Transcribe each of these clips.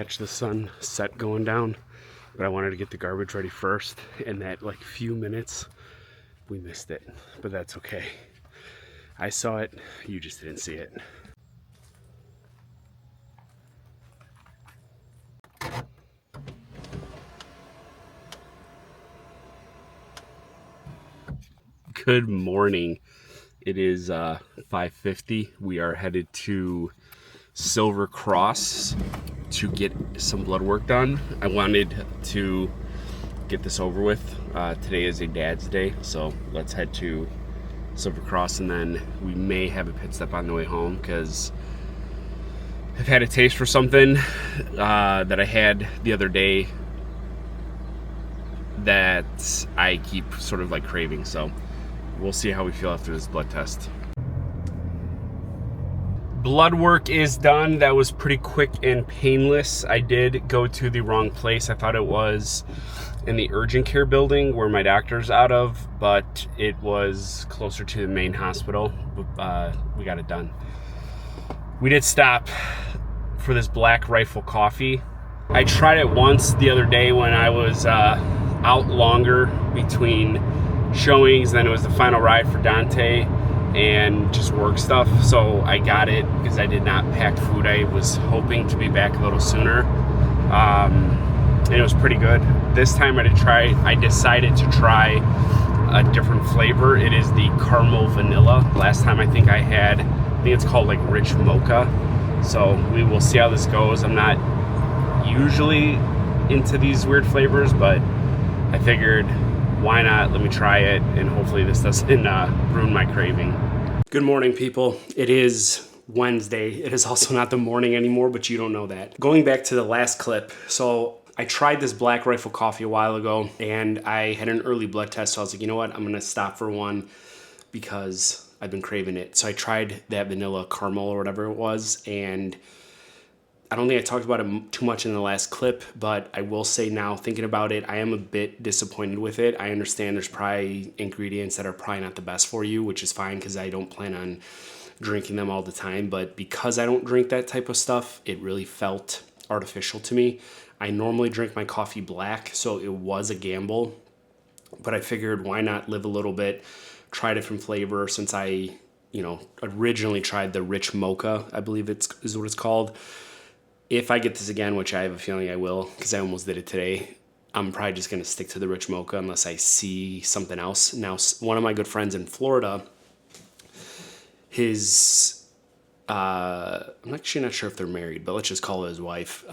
catch the sunset going down, but I wanted to get the garbage ready first, and that like few minutes we missed it, but that's okay. I saw it, you just didn't see it. Good morning. It is 5:50. We are headed to Silver Cross to get some blood work done. I wanted to get this over with. Today is a dad's day, so let's head to Silver Cross, and then we may have a pit stop on the way home because I've had a taste for something that I had the other day that I keep sort of like craving, so we'll see how we feel after this blood test. Blood work is done. That was pretty quick and painless. I did go to the wrong place. I thought it was in the urgent care building where my doctor's out of, but it was closer to the main hospital. We got it done. We did stop for this Black Rifle coffee. I tried it once the other day when I was out longer between showings, then it was the final ride for Dante and just work stuff, so I got it because I did not pack food. I was hoping to be back a little sooner, and it was pretty good. This time I decided to try a different flavor. It is the caramel vanilla. Last time I think it's called like rich mocha, so we will see how this goes. I'm not usually into these weird flavors, but I figured why not? Let me try it, and hopefully this doesn't ruin my craving. Good morning, people. It is Wednesday. It is also not the morning anymore, but you don't know that. Going back to the last clip, so I tried this Black Rifle coffee a while ago, and I had an early blood test, so I was like, you know what? I'm gonna stop for one because I've been craving it. So I tried that vanilla caramel or whatever it was, and I don't think I talked about it too much in the last clip, but I will say now, thinking about it, I am a bit disappointed with it. I understand there's probably ingredients that are probably not the best for you, which is fine because I don't plan on drinking them all the time. But because I don't drink that type of stuff, it really felt artificial to me. I normally drink my coffee black, so it was a gamble. But I figured why not live a little bit, try a different flavor since I, originally tried the rich mocha, I believe is what it's called. If I get this again, which I have a feeling I will, because I almost did it today, I'm probably just going to stick to the rich mocha unless I see something else. Now, one of my good friends in Florida, I'm actually not sure if they're married, but let's just call it his wife,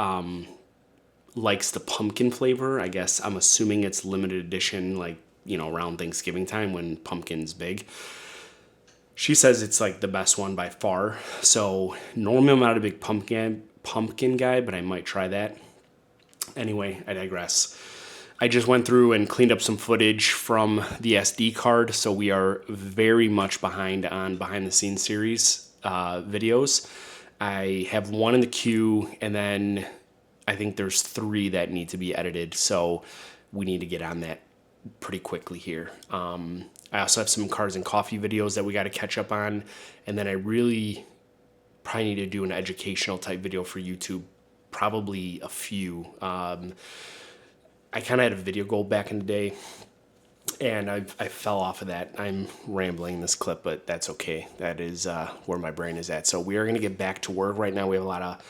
likes the pumpkin flavor. I guess I'm assuming it's limited edition, like, around Thanksgiving time when pumpkin's big. She says it's like the best one by far. So normally I'm not a big pumpkin guy, but I might try that. Anyway, I digress. I just went through and cleaned up some footage from the SD card, so we are very much behind on behind the scenes series videos. I have one in the queue, and then I think there's 3 that need to be edited, so we need to get on that pretty quickly here. I also have some cars and coffee videos that we got to catch up on, and then I really probably need to do an educational type video for YouTube, probably a few. I kind of had a video goal back in the day, and I fell off of that. I'm rambling this clip, but that's okay. That is where my brain is at. So we are going to get back to work right now. We have a lot of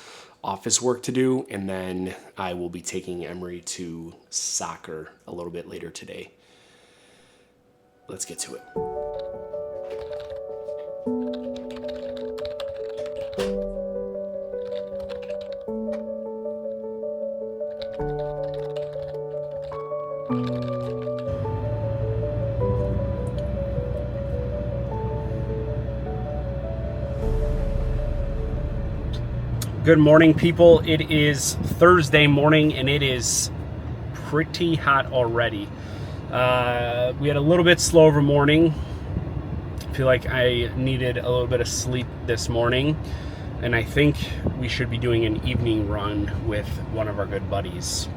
office work to do, and then I will be taking Emery to soccer a little bit later today. Let's get to it. Good morning, people. It is Thursday morning, and it is pretty hot already. We had a little bit slow of a morning. I feel like I needed a little bit of sleep this morning, and I think we should be doing an evening run with one of our good buddies.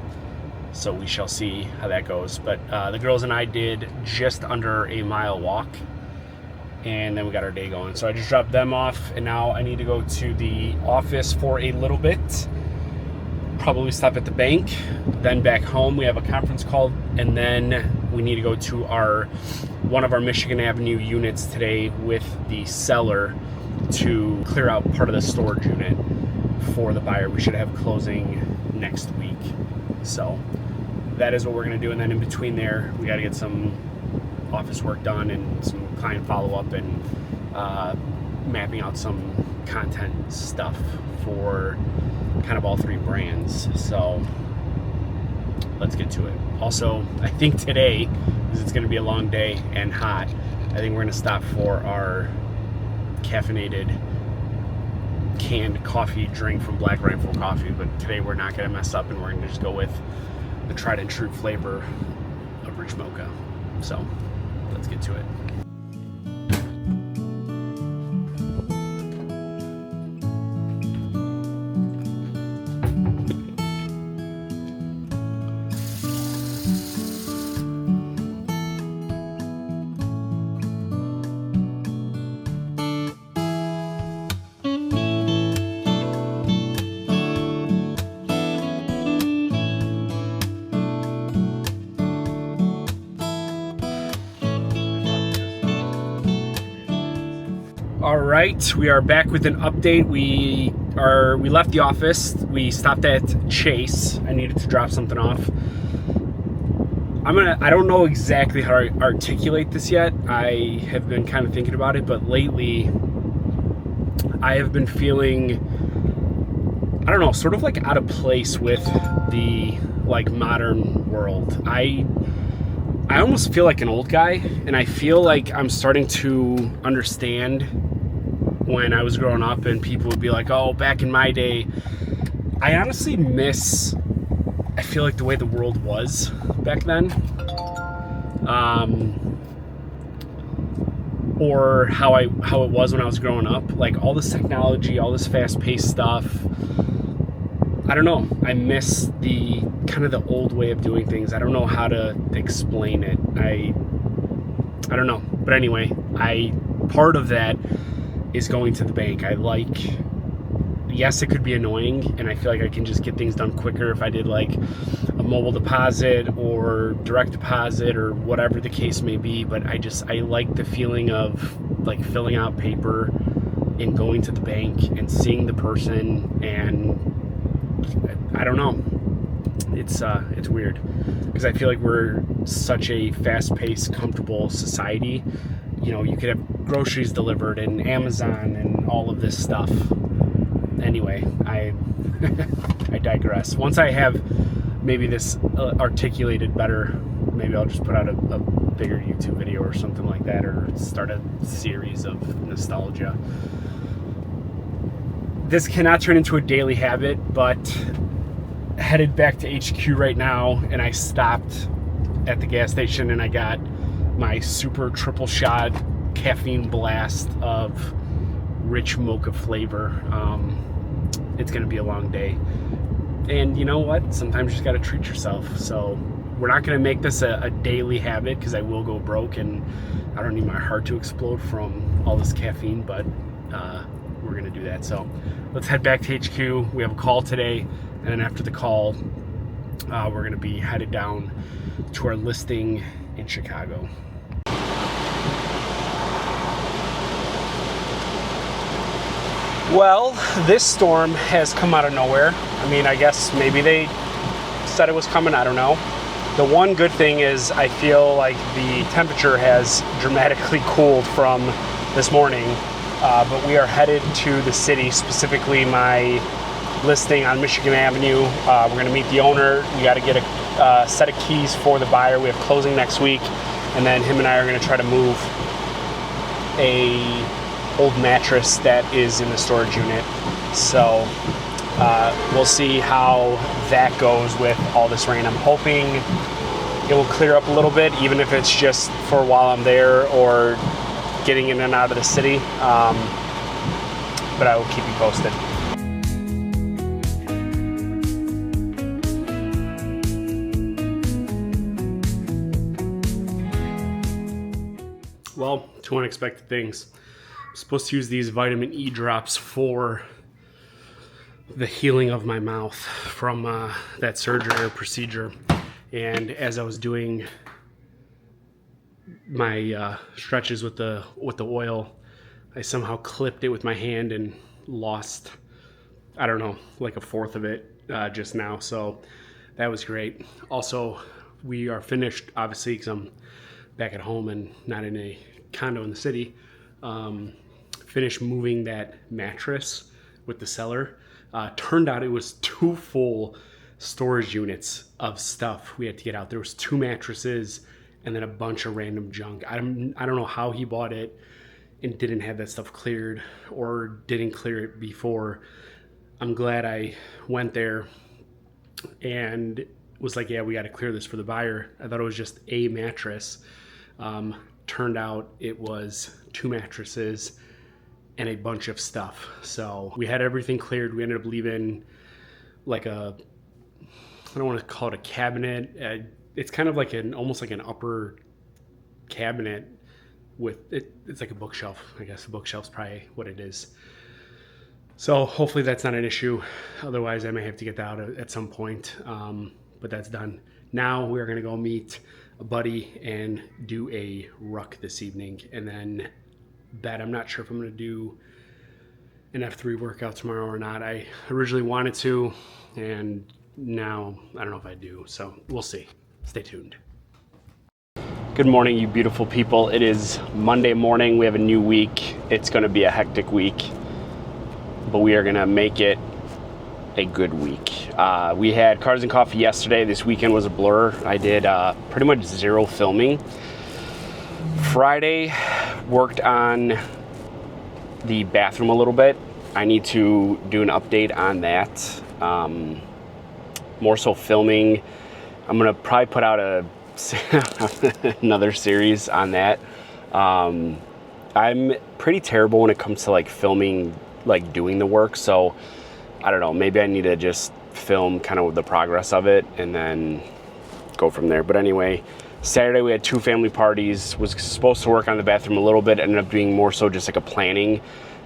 So we shall see how that goes. But the girls and I did just under a mile walk, and then we got our day going. So I just dropped them off, and now I need to go to the office for a little bit. probably stop at the bank, then back home. We have a conference call, and then we need to go to one of our Michigan Avenue units today with the seller to clear out part of the storage unit for the buyer. We should have closing next week. So that is what we're going to do. And then in between there, we got to get some office work done and some client follow-up and mapping out some content stuff for kind of all three brands. So let's get to it. Also, I think today, because it's going to be a long day and hot, I think we're going to stop for our caffeinated canned coffee drink from Black Rifle Coffee. But today we're not going to mess up, and we're going to just go with the tried and true flavor of Rich Mocha. So let's get to it. All right, we are back with an update. We left the office. We stopped at Chase. I needed to drop something off. I don't know exactly how to articulate this yet. I have been kind of thinking about it, but lately I have been feeling, I don't know, sort of like out of place with the like modern world. I almost feel like an old guy, and I feel like I'm starting to understand when I was growing up and people would be like, oh, back in my day. I honestly miss, I feel like, the way the world was back then. Or how it was when I was growing up. Like all this technology, all this fast-paced stuff. I don't know. I miss the kind of the old way of doing things. I don't know how to explain it. I don't know. But anyway, part of that is going to the bank. Yes, it could be annoying, and I feel like I can just get things done quicker if I did like a mobile deposit or direct deposit or whatever the case may be. But I like the feeling of like filling out paper and going to the bank and seeing the person, and I don't know. It's weird because I feel like we're such a fast-paced, comfortable society. You know, you could have groceries delivered and Amazon and all of this stuff. Anyway, I digress. Once I have maybe this articulated better, maybe I'll just put out a bigger YouTube video or something like that, or start a series of nostalgia. This cannot turn into a daily habit, but headed back to HQ right now, and I stopped at the gas station and I got my super triple shot caffeine blast of Rich Mocha flavor. It's gonna be a long day, and you know what, sometimes you just gotta treat yourself. So we're not gonna make this a daily habit because I will go broke and I don't need my heart to explode from all this caffeine, but we're gonna do that. So let's head back to HQ. We have a call today, and then after the call we're gonna be headed down to our listing in Chicago. Well, this storm has come out of nowhere. I mean, I guess maybe they said it was coming, I don't know. The one good thing is I feel like the temperature has dramatically cooled from this morning, but we are headed to the city, specifically my listing on Michigan Avenue. We're gonna meet the owner. We gotta get a set of keys for the buyer. We have closing next week, and then him and I are gonna try to move a old mattress that is in the storage unit. So we'll see how that goes with all this rain. I'm hoping it will clear up a little bit, even if it's just for while I'm there or getting in and out of the city. But I will keep you posted. Well, two unexpected things. I'm supposed to use these vitamin E drops for the healing of my mouth from that surgery or procedure. And as I was doing my stretches with the oil, I somehow clipped it with my hand and lost, I don't know, like a fourth of it just now. So that was great. Also, we are finished, obviously, because I'm back at home and not in a condo in the city. Finished moving that mattress with the cellar. Turned out it was 2 full storage units of stuff we had to get out. There was 2 mattresses and then a bunch of random junk. I don't know how he bought it and didn't have that stuff cleared or didn't clear it before. I'm glad I went there and was like, yeah, we got to clear this for the buyer. I thought it was just a mattress. Turned out it was 2 mattresses and a bunch of stuff. So we had everything cleared. We ended up leaving like I don't want to call it a cabinet. It's kind of like almost like an upper cabinet with it. It's like a bookshelf. I guess a bookshelf's probably what it is. So hopefully that's not an issue. Otherwise I may have to get that out at some point. But that's done. Now we're gonna go meet a buddy and do a ruck this evening, and then bed. I'm not sure if I'm gonna do an F3 workout tomorrow or not. I originally wanted to, and now I don't know if I do. So we'll see. Stay tuned. Good morning, you beautiful people. It is Monday morning. We have a new week. It's gonna be a hectic week, but we are gonna make it a good week. We had Cars and Coffee yesterday. This weekend was a blur. I did pretty much 0 filming. Friday, worked on the bathroom a little bit. I need to do an update on that. More so filming. I'm gonna probably put out another series on that. I'm pretty terrible when it comes to like filming, like doing the work. So I don't know, maybe I need to just film kind of the progress of it and then go from there. But anyway, Saturday we had 2 family parties. Was supposed to work on the bathroom a little bit, ended up being more so just like a planning.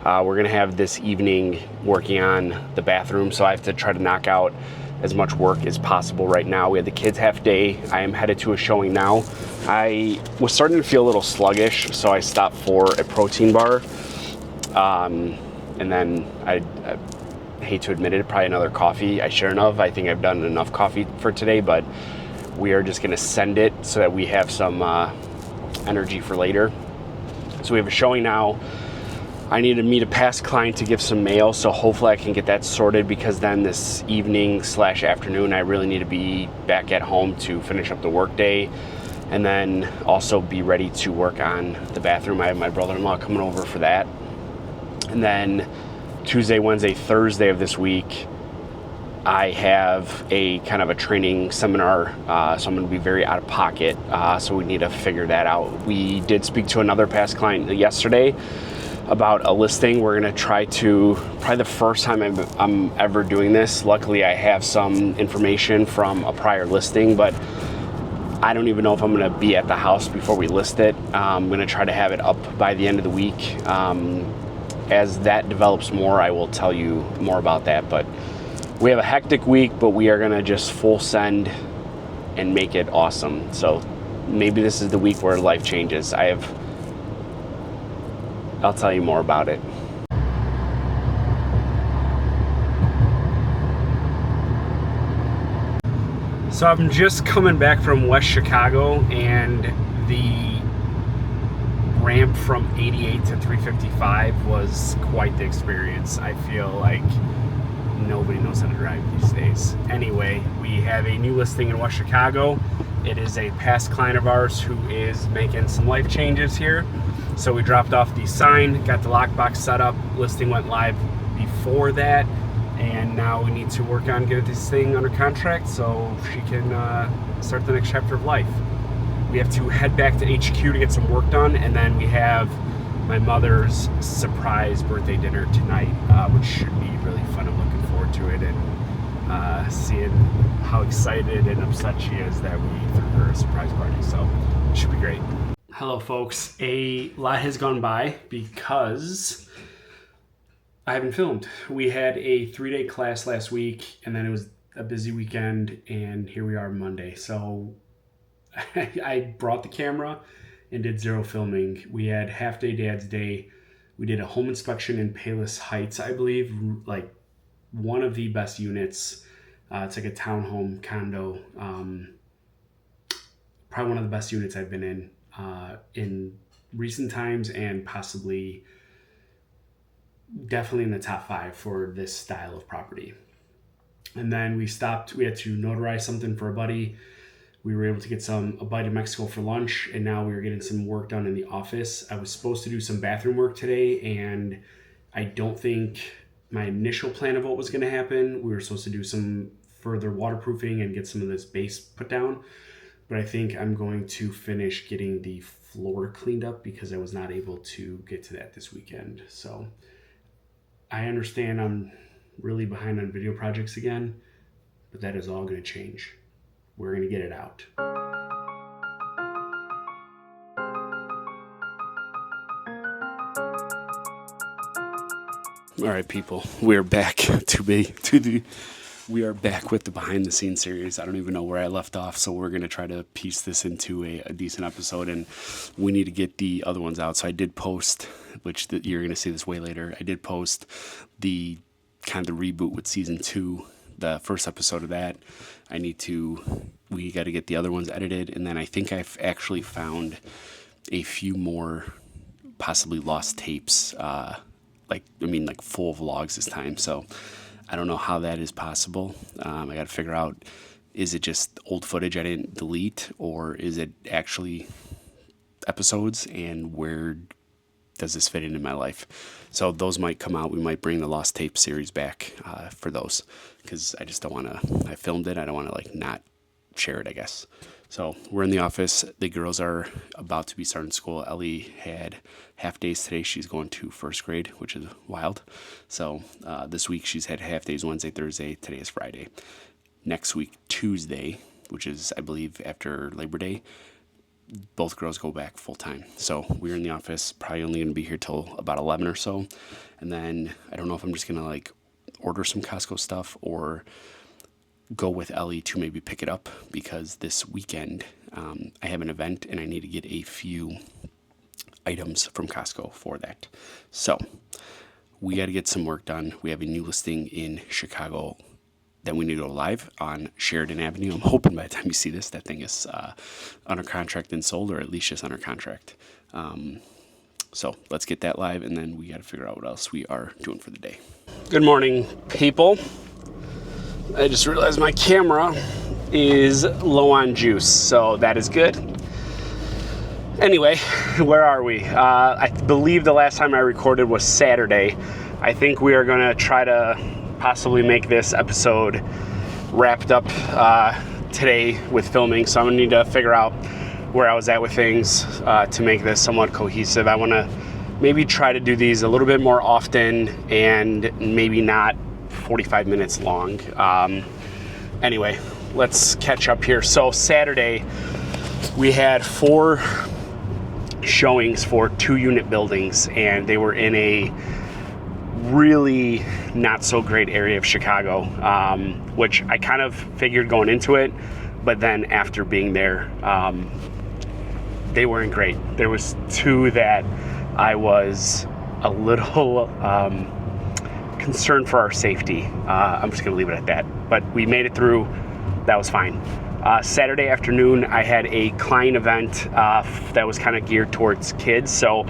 We're gonna have this evening working on the bathroom, so I have to try to knock out as much work as possible right now. We had the kids half day. I am headed to a showing now. I was starting to feel a little sluggish, so I stopped for a protein bar. And then I hate to admit it, probably another coffee I shouldn't have. I think I've done enough coffee for today, but we are just gonna send it so that we have some energy for later. So we have a showing now. I need to meet a past client to give some mail, so hopefully I can get that sorted, because then this evening / afternoon I really need to be back at home to finish up the work day, and then also be ready to work on the bathroom. I have my brother-in-law coming over for that. And then Tuesday, Wednesday, Thursday of this week, I have a kind of a training seminar, so I'm going to be very out of pocket, so we need to figure that out. We did speak to another past client yesterday about a listing. We're going to try to, probably the first time I'm ever doing this. Luckily, I have some information from a prior listing, but I don't even know if I'm going to be at the house before we list it. I'm going to try to have it up by the end of the week. As that develops more, I will tell you more about that. But we have a hectic week, but we are gonna just full send and make it awesome. So maybe this is the week where life changes. I'll tell you more about it. So I'm just coming back from West Chicago, and the ramp from 88 to 355 was quite the experience. I feel like nobody knows how to drive these days. Anyway, we have a new listing in West Chicago. It is a past client of ours who is making some life changes here. So we dropped off the sign, got the lockbox set up, listing went live before that, and now we need to work on getting this thing under contract so she can start the next chapter of life. We have to head back to HQ to get some work done, and then we have my mother's surprise birthday dinner tonight, which should be really fun. I'm looking forward to it, and seeing how excited and upset she is that we threw her a surprise party, so it should be great. Hello folks, a lot has gone by because I haven't filmed. We had a 3-day class last week, and then it was a busy weekend, and here we are Monday. So I brought the camera and did zero filming. We had half-day Dad's Day. We did a home inspection in Palos Heights, I believe, like one of the best units. It's like a townhome condo. Probably one of the best units I've been in recent times, and possibly definitely in the top 5 for this style of property. And then we stopped. We had to notarize something for a buddy. We were able to get a bite of Mexico for lunch, and now we were getting some work done in the office. I was supposed to do some bathroom work today, and I don't think my initial plan of what was going to happen. We were supposed to do some further waterproofing and get some of this base put down, but I think I'm going to finish getting the floor cleaned up because I was not able to get to that this weekend. So I understand I'm really behind on video projects again, but that is all going to change. We're going to get it out. All right, people, we're back we are back with the behind the scenes series. I don't even know where I left off, so we're going to try to piece this into a decent episode, and we need to get the other ones out. So I did post, you're going to see this way later, I did post the kind of the reboot with season 2, the first episode of that. We got to get the other ones edited, and then I think I've actually found a few more possibly lost tapes, like full vlogs this time. So I don't know how that is possible. I got to figure out, is it just old footage I didn't delete, or is it actually episodes, and where does this fit into my life? So those might come out. We might bring the Lost Tape series back for those, because I just don't want to, I filmed it, I don't want to not share it, I guess. So we're in the office. The girls are about to be starting school. Ellie had half days today. She's going to first grade, which is wild. So this week she's had half days Wednesday, Thursday. Today is Friday. Next week, Tuesday, which is, I believe, after Labor Day, both girls go back full time. So we're in the office, probably only going to be here till about 11 or so. And then I don't know if I'm just going to order some Costco stuff or go with Ellie to maybe pick it up, because this weekend I have an event and I need to get a few items from Costco for that. So we got to get some work done. We have a new listing in Chicago that we need to go live on Sheridan Avenue. I'm hoping by the time you see this, that thing is under contract and sold, or at least just under contract. So let's get that live, and then we got to figure out what else we are doing for the day. Good morning, people. I just realized my camera is low on juice, so that is good. Anyway, where are we? I believe the last time I recorded was Saturday. I think we are going to try to possibly make this episode wrapped up today with filming, so I'm going to need to figure out where I was at with things to make this somewhat cohesive. I want to maybe try to do these a little bit more often, and maybe not 45 minutes long. Anyway, let's catch up here. So Saturday, we had 4 showings for 2-unit buildings, and they were in a really not so great area of Chicago, which I kind of figured going into it, but then after being there, they weren't great. There was 2 that I was a little concerned for our safety. I'm just going to leave it at that. But we made it through. That was fine. Saturday afternoon, I had a client event that was kind of geared towards kids. So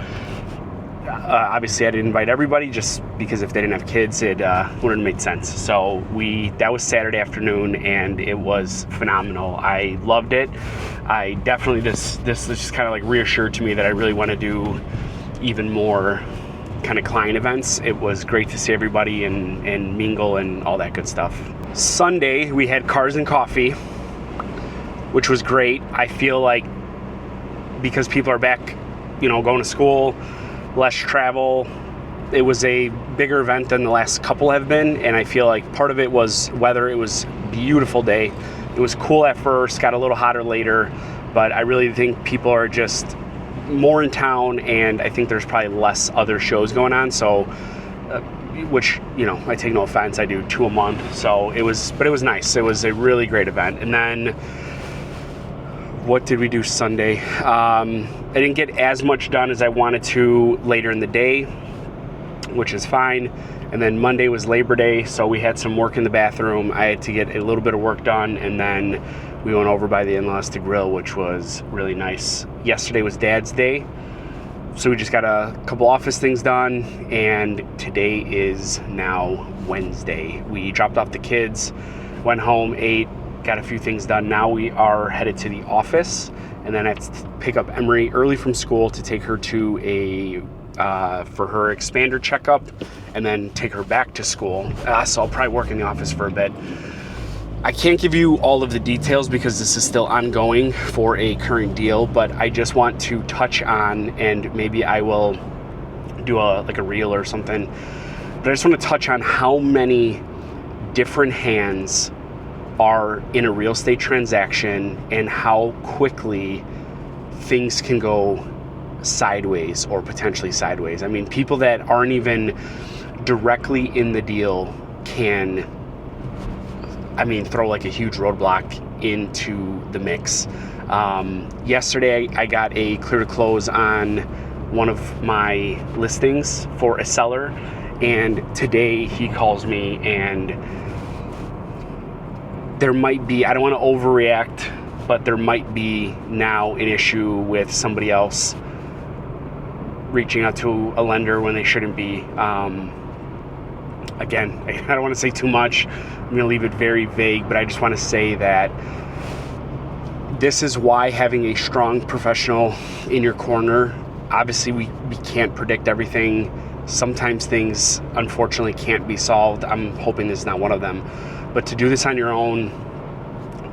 obviously, I didn't invite everybody, just because if they didn't have kids, it wouldn't have made sense. So that was Saturday afternoon, and it was phenomenal. I loved it. I definitely, this just kind of reassured to me that I really want to do even more kind of client events. It was great to see everybody and mingle and all that good stuff. Sunday, we had Cars and Coffee, which was great. I feel like because people are back, going to school, less travel, it was a bigger event than the last couple have been, and I feel like part of it was weather. It was a beautiful day. It was cool at first, got a little hotter later, but I really think people are just more in town, and I think there's probably less other shows going on, so which, you know, I take no offense, I do 2 a month. So it was nice. It was a really great event. And then what did we do Sunday? I didn't get as much done as I wanted to later in the day, which is fine. And then Monday was Labor Day, so we had some work in the bathroom. I had to get a little bit of work done, and then we went over by the in-laws to grill, which was really nice. Yesterday was Dad's Day, so we just got a couple office things done, and today is now Wednesday. We dropped off the kids, went home, ate, got a few things done. Now we are headed to the office, and then I have to pick up Emery early from school to take her to for her expander checkup, and then take her back to school. So I'll probably work in the office for a bit. I can't give you all of the details because this is still ongoing for a current deal, but I just want to touch on, and maybe I will do a reel or something, but I just want to touch on how many different hands are in a real estate transaction and how quickly things can go sideways or potentially sideways. I mean, people that aren't even directly in the deal can, throw like a huge roadblock into the mix. Yesterday, I got a clear to close on one of my listings for a seller, and today he calls me, and there might be, I don't want to overreact, but there might be now an issue with somebody else reaching out to a lender when they shouldn't be. Again, I don't want to say too much. I'm going to leave it very vague, but I just want to say that this is why having a strong professional in your corner, obviously we can't predict everything. Sometimes things, unfortunately, can't be solved. I'm hoping this is not one of them. But to do this on your own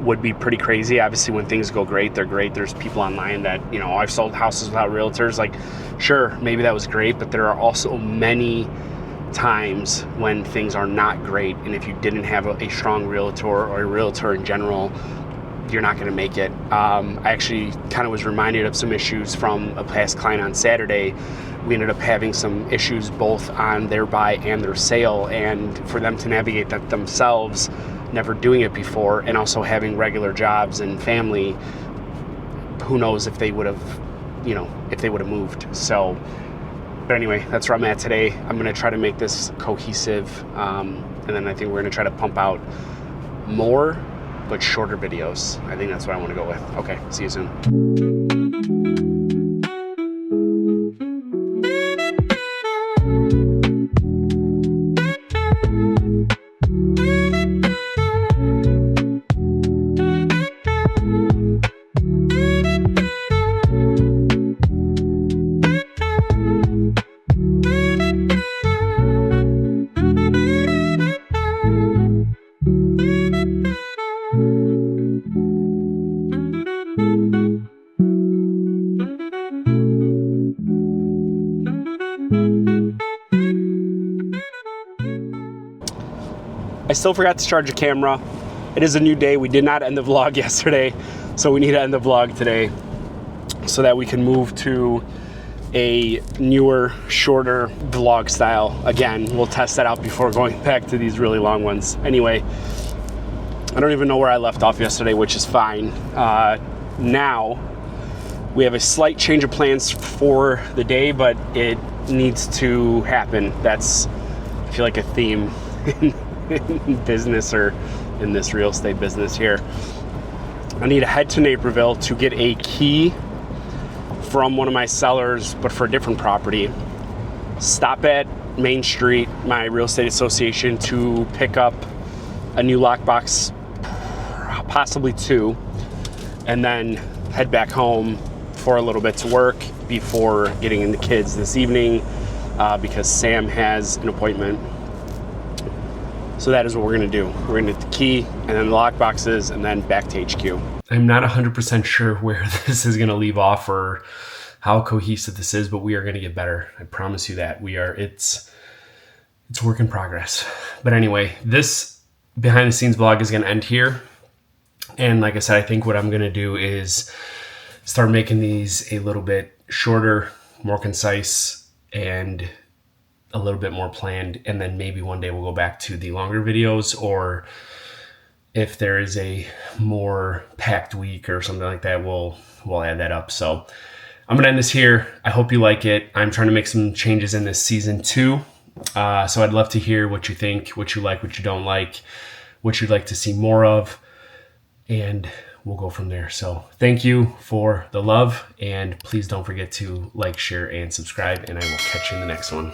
would be pretty crazy. Obviously, when things go great, they're great. There's people online that, I've sold houses without realtors. Like, sure, maybe that was great, but there are also many times when things are not great. And if you didn't have a strong realtor or a realtor in general, you're not going to make it. I actually kind of was reminded of some issues from a past client on Saturday. We ended up having some issues both on their buy and their sale, and for them to navigate that themselves, never doing it before, and also having regular jobs and family, who knows if they would have, moved. So, but anyway, that's where I'm at today. I'm going to try to make this cohesive, and then I think we're going to try to pump out more but shorter videos. I think that's what I want to go with. Okay, see you soon. I still forgot to charge the camera. It is a new day. We did not end the vlog yesterday, so we need to end the vlog today so that we can move to a newer, shorter vlog style. Again, we'll test that out before going back to these really long ones. Anyway, I don't even know where I left off yesterday, which is fine. Now, we have a slight change of plans for the day, but it needs to happen. That's, I feel like, a theme in business, or in this real estate business here. I need to head to Naperville to get a key from one of my sellers, but for a different property. Stop at Main Street, my real estate association, to pick up a new lockbox, possibly 2, and then head back home for a little bit to work before getting in the kids this evening, because Sam has an appointment. So that is what we're going to do. We're going to get the key and then the lock boxes and then back to HQ. I'm not 100% sure where this is going to leave off or how cohesive this is, but we are going to get better. I promise you that. It's work in progress. But anyway, this behind the scenes vlog is going to end here. And like I said, I think what I'm going to do is start making these a little bit shorter, more concise, and a little bit more planned, and then maybe one day we'll go back to the longer videos, or if there is a more packed week or something like that, we'll add that up. So I'm gonna end this here. I hope you like it. I'm trying to make some changes in this season too. So I'd love to hear what you think, what you like, what you don't like, what you'd like to see more of, and we'll go from there. So thank you for the love, and please don't forget to like, share, and subscribe, and I will catch you in the next one.